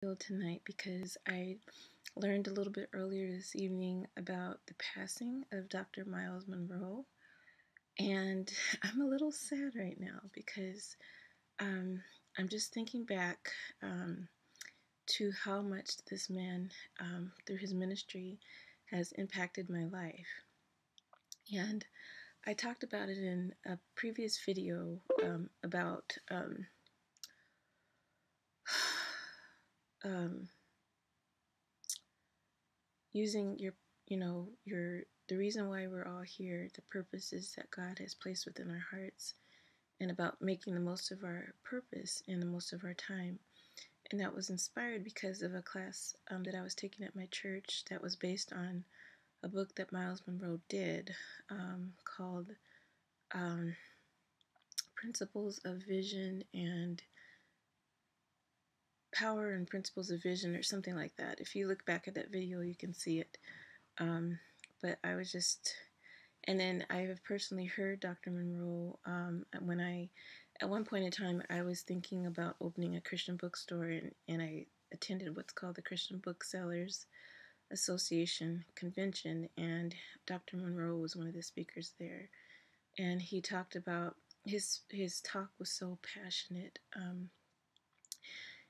Tonight because I learned a little bit earlier this evening about the passing of Dr. Myles Munroe, and I'm a little sad right now because um, I'm just thinking back to how much this man, through his ministry, has impacted my life. And I talked about it in a previous video about um, using the reason why we're all here, the purposes that God has placed within our hearts, and about making the most of our purpose and the most of our time. And that was inspired because of a class that I was taking at my church that was based on a book that Myles Munroe did called um, Principles of Vision and Power and Principles of Vision, or something like that. If you look back at that video, you can see it. But I was just, and then I have personally heard Dr. Munroe at one point in time, I was thinking about opening a Christian bookstore, and I attended what's called the Christian Booksellers Association convention, and Dr. Munroe was one of the speakers there, and he talked about his talk was so passionate,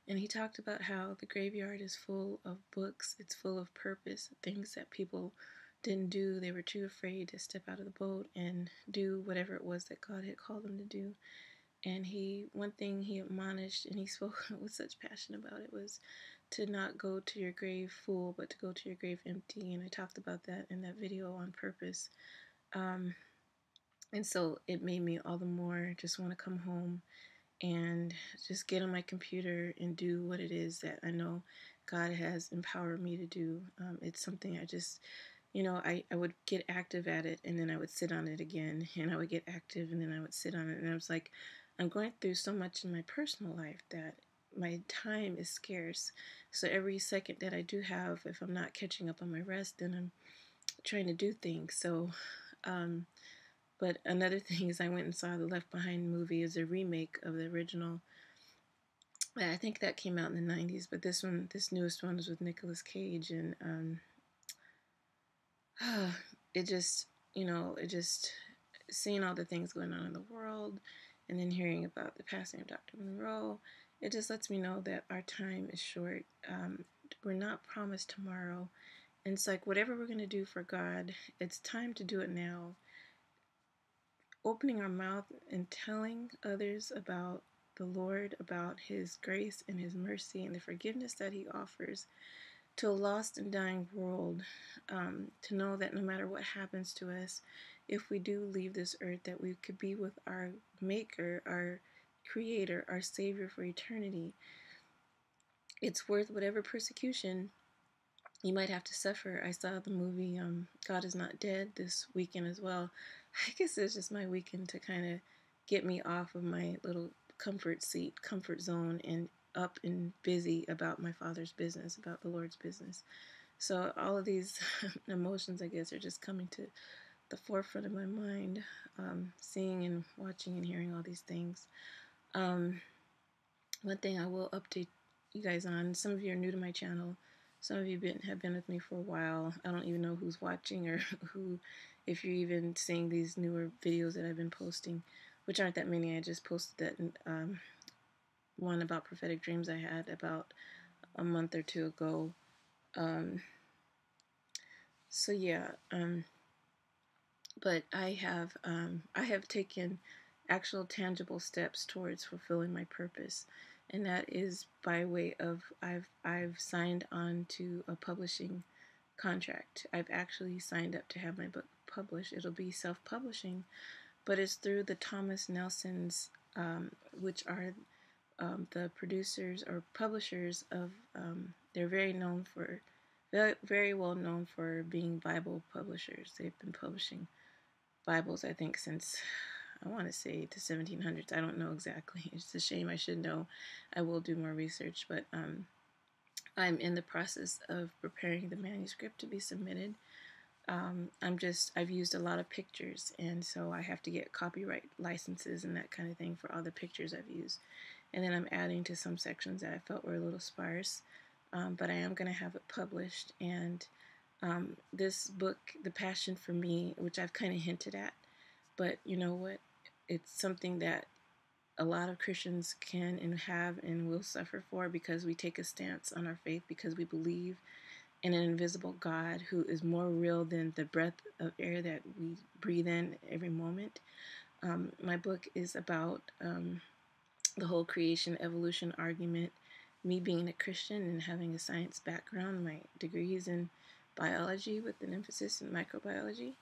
and he talked about how the graveyard is full of books, it's full of purpose, things that people didn't do. They were too afraid to step out of the boat and do whatever it was that God had called them to do. And one thing he admonished, and he spoke with such passion about it, was to not go to your grave full, but to go to your grave empty. And I talked about that in that video on purpose. And so it made me all the more just want to come home and just get on my computer and do what it is that I know God has empowered me to do. It's something I just, I would get active at it, and then I would sit on it again, and I would get active, and then I would sit on it. And I was like, I'm going through so much in my personal life that my time is scarce. So every second that I do have, if I'm not catching up on my rest, then I'm trying to do things. So, but another thing is I went and saw the Left Behind movie. Is a remake of the original. I think that came out in the 90s, but this newest one, was with Nicolas Cage, and it just, seeing all the things going on in the world, and then hearing about the passing of Dr. Munroe, it just lets me know that our time is short. We're not promised tomorrow, and it's like whatever we're going to do for God, it's time to do it now. Opening our mouth and telling others about the Lord, about His grace and His mercy and the forgiveness that He offers to a lost and dying world, to know that no matter what happens to us, if we do leave this earth, that we could be with our Maker, our Creator, our Savior for eternity. It's worth whatever persecution you might have to suffer. I saw the movie God Is Not Dead this weekend as well. I guess it's just my weekend to kind of get me off of my little comfort zone, and up and busy about my Father's business, about the Lord's business. So all of these emotions, I guess, are just coming to the forefront of my mind, seeing and watching and hearing all these things. One thing I will update you guys on, some of you are new to my channel. Some of you have been with me for a while. I don't even know who's watching, or who, if you're even seeing these newer videos that I've been posting, which aren't that many. I just posted that one about prophetic dreams I had about a month or two ago. So yeah, but I have taken actual tangible steps towards fulfilling my purpose, and that is by way of I've signed on to a publishing contract. I've actually signed up to have my book published. It'll be self-publishing, but it's through the Thomas Nelsons, which are the producers or publishers of. They're very well known for being Bible publishers. They've been publishing Bibles, I think, since, I want to say, the 1700s. I don't know exactly. It's a shame. I should know. I will do more research, but I'm in the process of preparing the manuscript to be submitted. I've used a lot of pictures, and so I have to get copyright licenses and that kind of thing for all the pictures I've used. And then I'm adding to some sections that I felt were a little sparse, but I am going to have it published. And this book, The Passion for Me, which I've kind of hinted at, but you know what? It's something that a lot of Christians can and have and will suffer for, because we take a stance on our faith, because we believe in an invisible God who is more real than the breath of air that we breathe in every moment. My book is about the whole creation evolution argument, me being a Christian and having a science background. My degree is in biology with an emphasis in microbiology.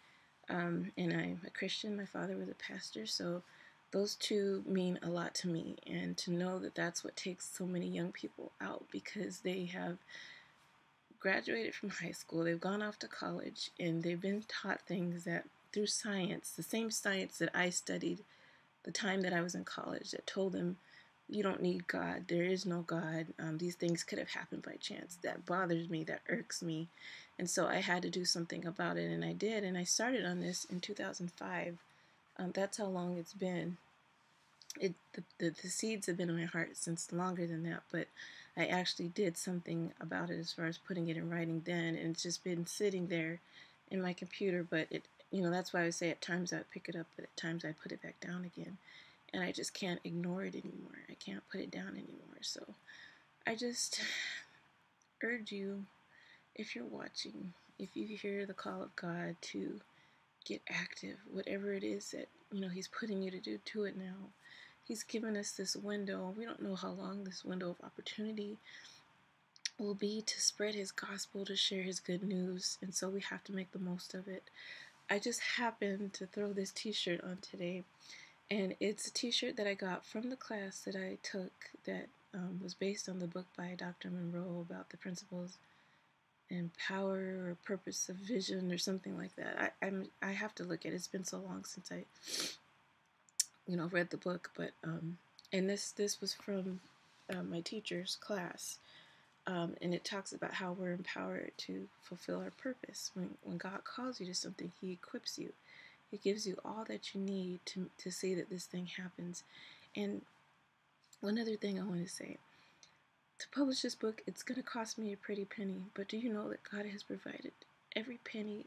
And I'm a Christian. My father was a pastor, so those two mean a lot to me. And to know that that's what takes so many young people out, because they have graduated from high school, they've gone off to college, and they've been taught things that through science, the same science that I studied the time that I was in college, that told them you don't need God, there is no God, these things could have happened by chance. That bothers me, that irks me. And so I had to do something about it, and I did. And I started on this in 2005. That's how long it's been. The seeds have been in my heart since longer than that, but I actually did something about it as far as putting it in writing then, and it's just been sitting there in my computer. But it, that's why I say at times I pick it up, but at times I put it back down again, and I just can't ignore it anymore. I can't put it down anymore. So I just urge you, if you're watching, if you hear the call of God to get active, whatever it is that He's putting you to do it now. He's given us this window. We don't know how long this window of opportunity will be to spread His gospel, to share His good news, and so we have to make the most of it. I just happened to throw this t-shirt on today, and it's a t-shirt that I got from the class that I took that was based on the book by Dr. Munroe about the principles and power or purpose of vision or something like that. I have to look at it. It's been so long since I read the book, but and this was from my teacher's class, and it talks about how we're empowered to fulfill our purpose. When God calls you to something, He equips you. He gives you all that you need to see that this thing happens. And one other thing I want to say, to publish this book, it's going to cost me a pretty penny, but do you know that God has provided every penny,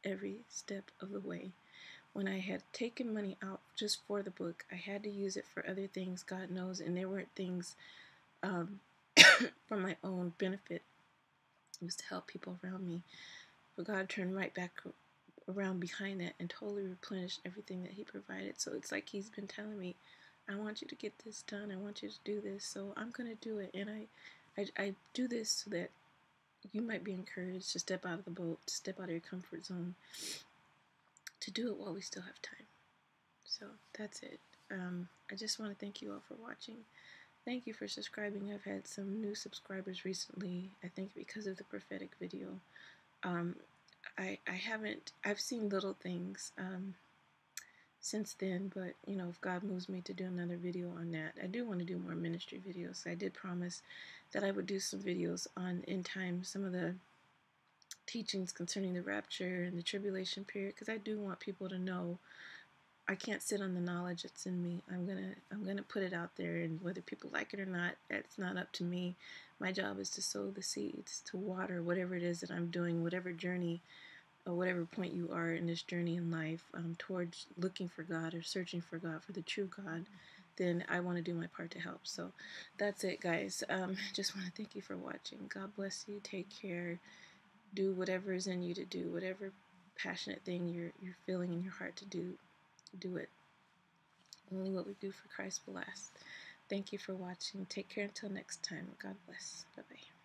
every step of the way? When I had taken money out just for the book, I had to use it for other things, God knows, and there weren't things for my own benefit. It was to help people around me. But God turned right back around behind that and totally replenished everything that He provided. So it's like He's been telling me, I want you to get this done. I want you to do this. So I'm going to do it. And I do this so that you might be encouraged to step out of the boat, to step out of your comfort zone, to do it while we still have time. So that's it. I just want to thank you all for watching. Thank you for subscribing. I've had some new subscribers recently, I think because of the prophetic video. I've seen little things since then, but if God moves me to do another video on that, I do want to do more ministry videos. I did promise that I would do some videos on end time, some of the teachings concerning the rapture and the tribulation period, because I do want people to know I can't sit on the knowledge that's in me. I'm gonna put it out there, and whether people like it or not, that's not up to me. My job is to sow the seeds, to water whatever it is that I'm doing, whatever journey or whatever point you are in this journey in life, towards looking for God or searching for God, for the true God. Then I want to do my part to help. So that's it, guys. Just want to thank you for watching. God bless you. Take care. Do whatever is in you to do, whatever passionate thing you're feeling in your heart to do. Do it. Only what we do for Christ will last. Thank you for watching. Take care until next time. God bless. Bye-bye.